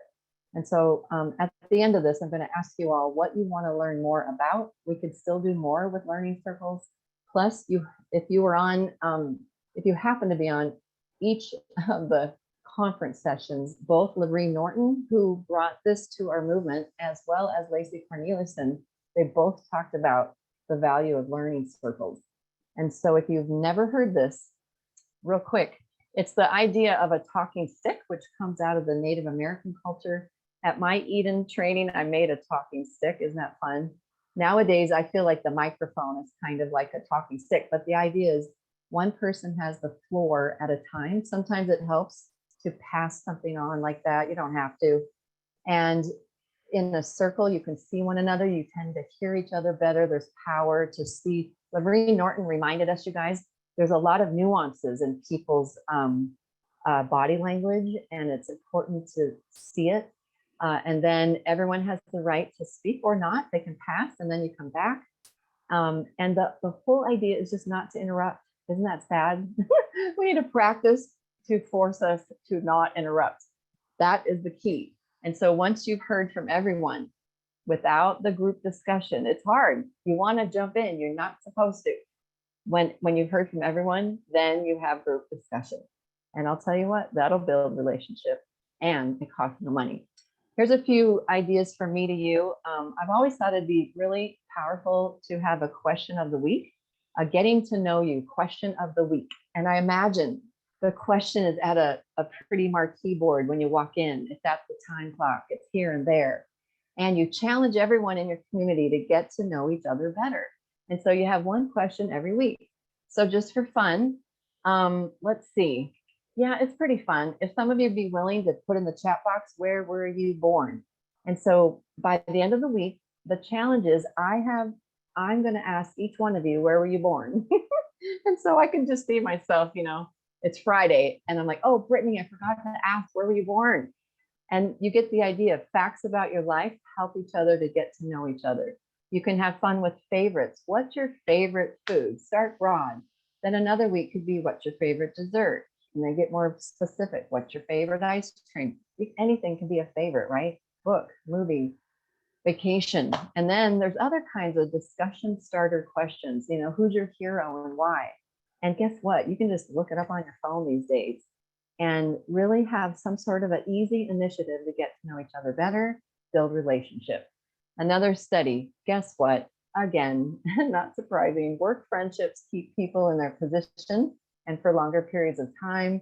And so at the end of this, I'm going to ask you all what you want to learn more about. We could still do more with learning circles. Plus, if you were on, if you happen to be on each of the conference sessions, both Lorene Norton, who brought this to our movement, as well as Lacey Corneliuson, they both talked about the value of learning circles. And so if you've never heard this, real quick, it's the idea of a talking stick, which comes out of the Native American culture. At my Eden training, I made a talking stick. Isn't that fun? Nowadays, I feel like the microphone is kind of like a talking stick, but the idea is one person has the floor at a time. Sometimes it helps to pass something on like that. You don't have to. And in a circle, you can see one another. You tend to hear each other better. There's power to see. Lorene Norton reminded us, you guys, there's a lot of nuances in people's body language, and it's important to see it. And then everyone has the right to speak or not. They can pass and then you come back. And the whole idea is just not to interrupt. Isn't that sad? We need to practice to force us to not interrupt. That is the key. And so once you've heard from everyone without the group discussion, it's hard. You want to jump in. You're not supposed to. When you've heard from everyone, then you have group discussion. And I'll tell you what, that'll build relationship and it costs no money. Here's a few ideas from me to you. I've always thought it'd be really powerful to have a question of the week, a getting to know you question of the week. And I imagine the question is at a pretty marquee board when you walk in. It's at the time clock, it's here and there. And you challenge everyone in your community to get to know each other better. And so you have one question every week. So just for fun, let's see. Yeah, it's pretty fun. If some of you would be willing to put in the chat box, where were you born? And so by the end of the week, the challenge is I'm going to ask each one of you, where were you born? And so I can just see myself, it's Friday and I'm like, oh, Brittany, I forgot to ask, where were you born? And you get the idea. Facts about your life help each other to get to know each other. You can have fun with favorites. What's your favorite food? Start broad. Then another week could be, what's your favorite dessert? And then get more specific. What's your favorite ice cream? Anything can be a favorite, right? Book, movie, vacation. And then there's other kinds of discussion starter questions. Who's your hero and why? And guess what? You can just look it up on your phone these days and really have some sort of an easy initiative to get to know each other better, build relationship. Another study, guess what? Again, not surprising, work friendships keep people in their position and for longer periods of time.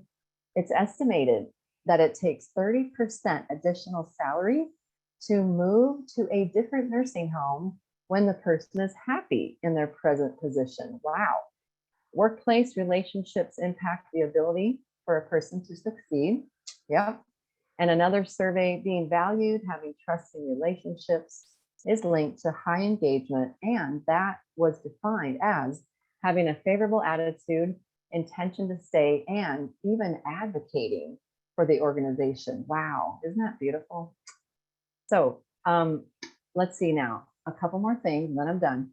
It's estimated that it takes 30% additional salary to move to a different nursing home when the person is happy in their present position. Wow. Workplace relationships impact the ability for a person to succeed. Yep. And another survey, being valued, having trusting relationships is linked to high engagement. And that was defined as having a favorable attitude, intention to stay, and even advocating for the organization. Wow, isn't that beautiful? So let's see now, a couple more things, and then I'm done.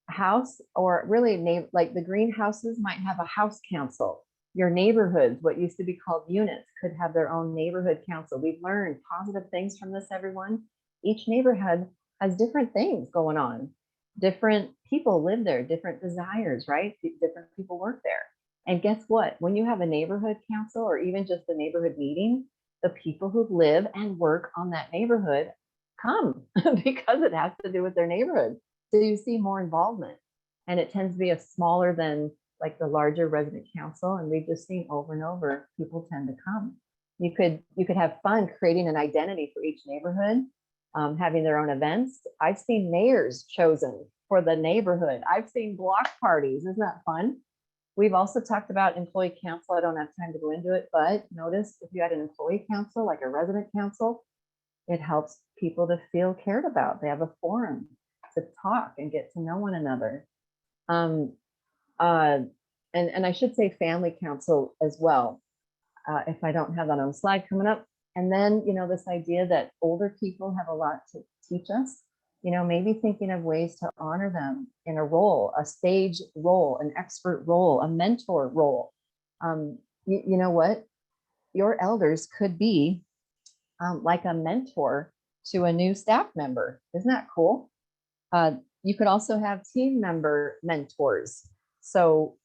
House, or really like the greenhouses might have a house council. Your neighborhoods, what used to be called units, could have their own neighborhood council. We've learned positive things from this, everyone. Each neighborhood has different things going on. Different people live there, different desires, right? Different people work there. And guess what? When you have a neighborhood council or even just a neighborhood meeting, the people who live and work on that neighborhood come because it has to do with their neighborhood. So you see more involvement, and it tends to be a smaller than like the larger resident council. And we've just seen over and over, people tend to come. You could have fun creating an identity for each neighborhood, having their own events. I've seen mayors chosen for the neighborhood. I've seen block parties. Isn't that fun? We've also talked about employee council. I don't have time to go into it, but notice if you had an employee council, like a resident council, it helps people to feel cared about. They have a forum to talk and get to know one another. Uh, and I should say family council as well, if I don't have that on the slide coming up. And then, this idea that older people have a lot to teach us, maybe thinking of ways to honor them in a role, a stage role, an expert role, a mentor role. You know what? Your elders could be like a mentor to a new staff member. Isn't that cool? You could also have team member mentors. So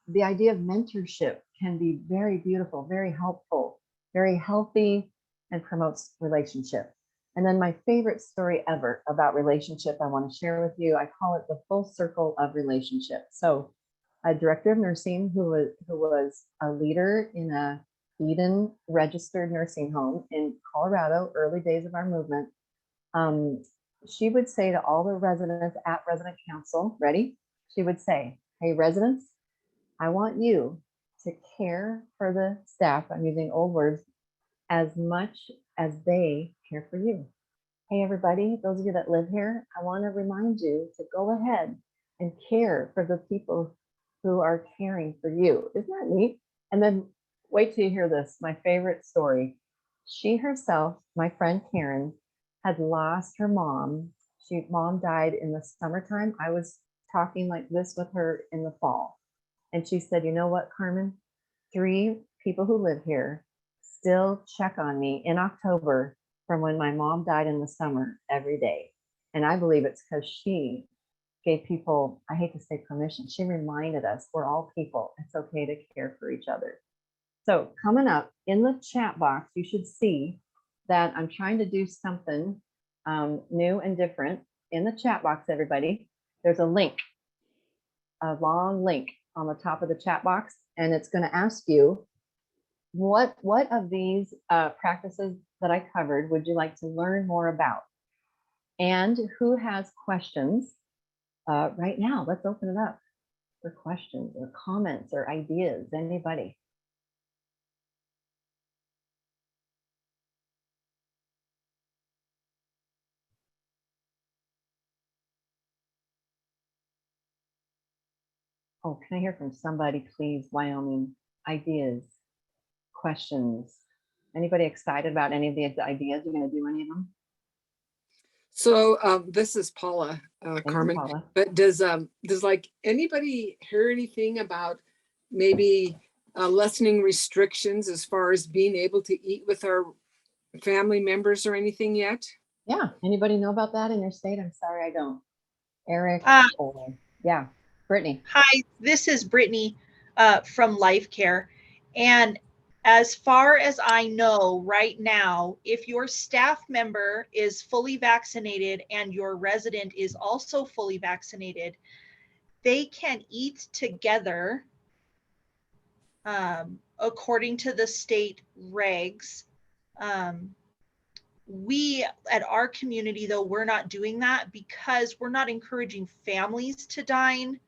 the idea of mentorship can be very beautiful, very helpful, very healthy, and promotes relationship. And then my favorite story ever about relationship I want to share with you, I call it the full circle of relationship. So a director of nursing who was a leader in a Eden registered nursing home in Colorado, early days of our movement, she would say to all the residents at resident council, ready? She would say, hey, residents, I want you to care for the staff, I'm using old words, as much as they care for you. Hey, everybody, those of you that live here, I want to remind you to go ahead and care for the people who are caring for you. Isn't that neat? And then wait till you hear this, my favorite story. She herself, my friend Karen, had lost her mom. Mom died in the summertime. I was talking like this with her in the fall. And she said, you know what, Carmen? 3 people who live here still check on me in October from when my mom died in the summer every day. And I believe it's because she gave people, I hate to say permission, she reminded us we're all people. It's okay to care for each other. So coming up in the chat box, you should see that I'm trying to do something new and different. In the chat box, everybody, there's a link, a long link on the top of the chat box, and it's going to ask you what of these practices that I covered would you like to learn more about, and who has questions right now. Let's open it up for questions or comments or ideas. Anybody? Oh, can I hear from somebody, please? Wyoming, ideas, questions. Anybody excited about any of the ideas? You're going to do any of them? So this is Paula, Carmen. Paula. But does like anybody hear anything about maybe lessening restrictions as far as being able to eat with our family members or anything yet? Yeah. Anybody know about that in your state? I'm sorry, I don't. Eric. Yeah. Brittany. Hi, this is Brittany from Life Care. And as far as I know right now, if your staff member is fully vaccinated and your resident is also fully vaccinated, they can eat together according to the state regs. We at our community, though, we're not doing that because we're not encouraging families to dine.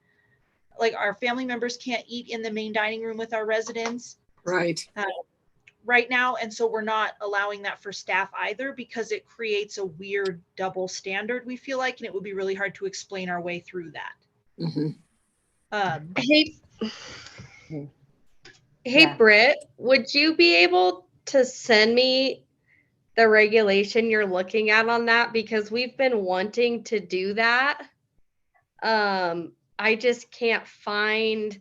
Like our family members can't eat in the main dining room with our residents Right. Right now. And so we're not allowing that for staff either because it creates a weird double standard, we feel like, and it would be really hard to explain our way through that. Mm-hmm. Hey, Yeah. Britt, would you be able to send me the regulation you're looking at on that? Because we've been wanting to do that. I just can't find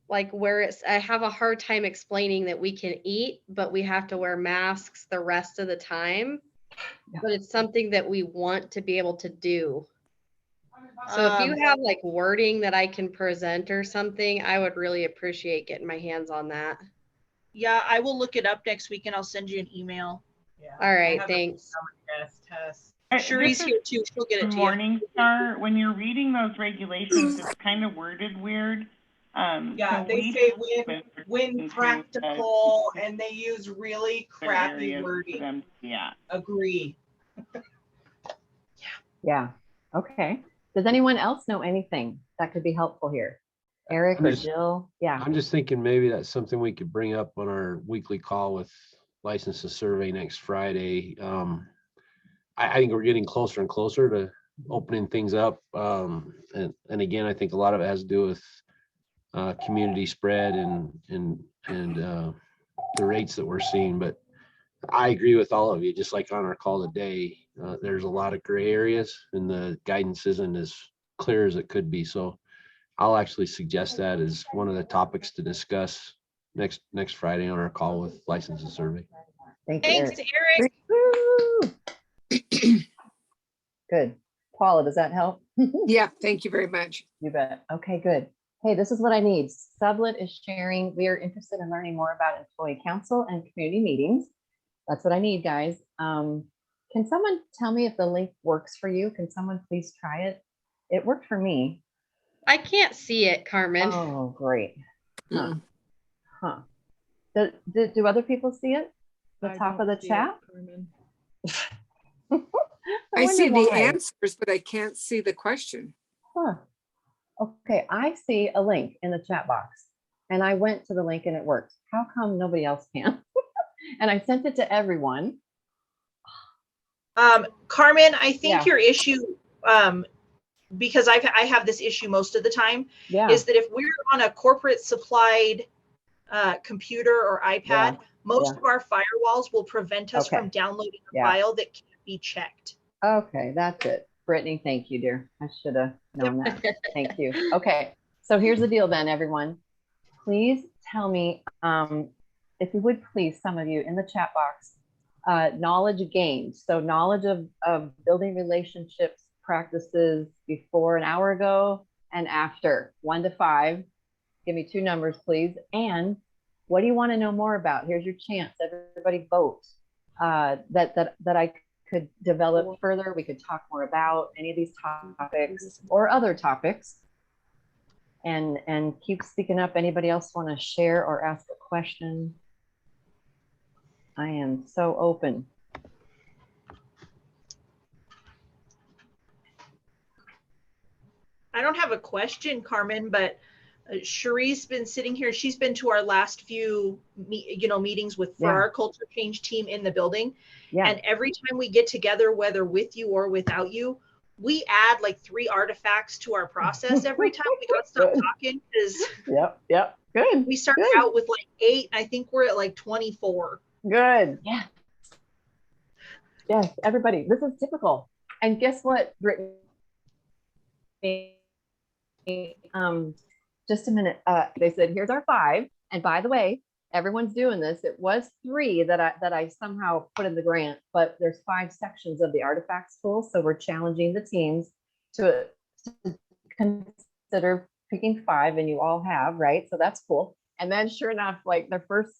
like where I have a hard time explaining that we can eat, but we have to wear masks the rest of the time. Yeah. But it's something that we want to be able to do. So if you have like wording that I can present or something, I would really appreciate getting my hands on that. Yeah, I will look it up next week and I'll send you an email. Yeah. All right, thanks. Cherie's here too. She'll get it to you. Morningstar, when you're reading those regulations, it's kind of worded weird. Yeah, so they say when practical, and they use really crappy wording. Yeah. Agree. Yeah. Okay. Does anyone else know anything that could be helpful here? Eric or Jill? Yeah. I'm just thinking maybe that's something we could bring up on our weekly call with License to Survey next Friday. I think we're getting closer and closer to opening things up. And again, I think a lot of it has to do with community spread and the rates that we're seeing. But I agree with all of you, just like on our call today, there's a lot of gray areas and the guidance isn't as clear as it could be. So I'll actually suggest that as one of the topics to discuss next Friday on our call with License and Survey. Thank you, Thanks, Eric. Eric. Good. Paula, does that help? Yeah, thank you very much. You bet. Okay, good. Hey, this is what I need. Sublet is sharing. We are interested in learning more about employee council and community meetings. That's what I need, guys. Can someone tell me if the link works for you? Can someone please try it? It worked for me. I can't see it, Carmen. Oh, great. Huh. Mm. Huh. Do other people see it? The top of the chat? I see the why. answers, but I can't see the question. Huh. Okay, I see a link in the chat box and I went to the link and it worked. How come nobody else can? And I sent it to everyone. Carmen, I think Yeah. your issue, because I have this issue most of the time, Yeah. is that if we're on a corporate supplied computer or iPad, most of our firewalls will prevent us from downloading a file that can't be checked. Okay, that's it. Brittany, thank you, dear. I should have known that. Thank you. Okay, so here's the deal then, everyone. Please tell me, if you would please, some of you in the chat box, knowledge gained. So knowledge of building relationships, practices before an hour ago and after, 1 to 5. Give me 2 numbers, please. And what do you want to know more about? Here's your chance. Everybody vote. That I could develop further. We could talk more about any of these topics or other topics. And keep speaking up. Anybody else want to share or ask a question? I am so open. I don't have a question, Carmen, but Cherie's been sitting here. She's been to our last few meetings for our culture change team in the building. Yeah. And every time we get together, whether with you or without you, we add like 3 artifacts to our process every time. We gotta stop talking because good. We started out with like 8, and I think we're at like 24. Good. Yeah. Yes, everybody. This is typical. And guess what, Brittany? Just a minute. They said, here's our 5. And by the way, everyone's doing this. It was 3 that I somehow put in the grant, but there's 5 sections of the artifacts tool. So we're challenging the teams to consider picking 5, and you all have, right? So that's cool. And then sure enough, like their first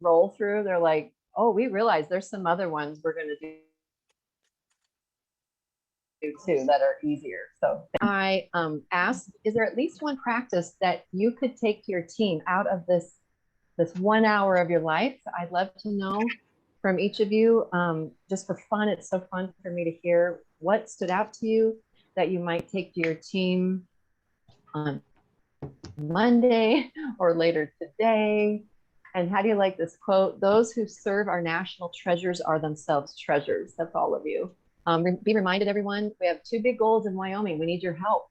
roll through, they're like, oh, we realize there's some other ones we're going to do too that are easier. So I asked, is there at least one practice that you could take to your team out of this 1 hour of your life? I'd love to know from each of you, just for fun. It's so fun for me to hear what stood out to you that you might take to your team on Monday or later today. And how do you like this quote? Those who serve our national treasures are themselves treasures. That's all of you. Be reminded, everyone, we have 2 big goals in Wyoming. We need your help.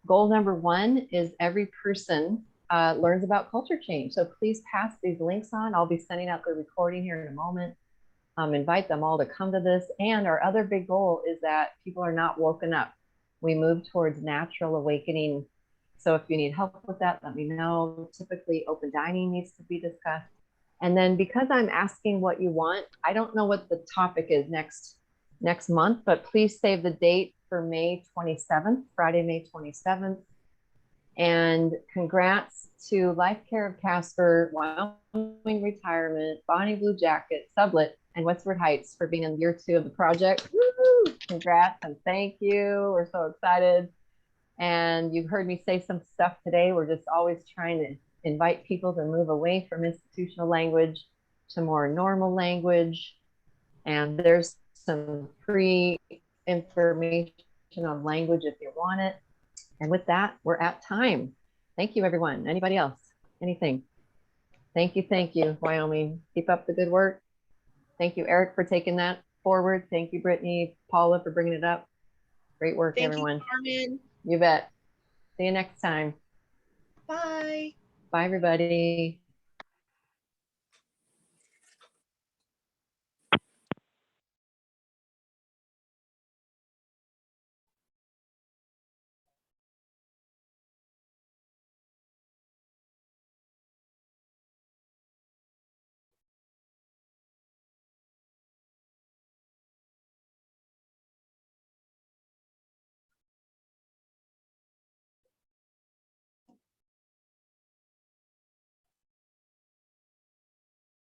Goal number 1 is every person learns about culture change. So please pass these links on. I'll be sending out the recording here in a moment. Invite them all to come to this. And our other big goal is that people are not woken up. We move towards natural awakening. So if you need help with that, let me know. Typically, open dining needs to be discussed. And then because I'm asking what you want, I don't know what the topic is next month, but please save the date for May 27th, Friday, May 27th. And congrats to Life Care of Casper, Wyoming Retirement, Bonnie Blue Jacket, Sublet, and Westward Heights for being in year 2 of the project. Woo! Congrats and thank you. We're so excited. And you've heard me say some stuff today. We're just always trying to invite people to move away from institutional language to more normal language. And there's some free information on language if you want it. And with that, we're at time. Thank you, everyone. Anybody else? Anything? Thank you, Wyoming. Keep up the good work. Thank you, Eric, for taking that forward. Thank you, Brittany, Paula, for bringing it up. Great work, everyone. Thank you, Carmen. You bet. See you next time. Bye. Bye, everybody.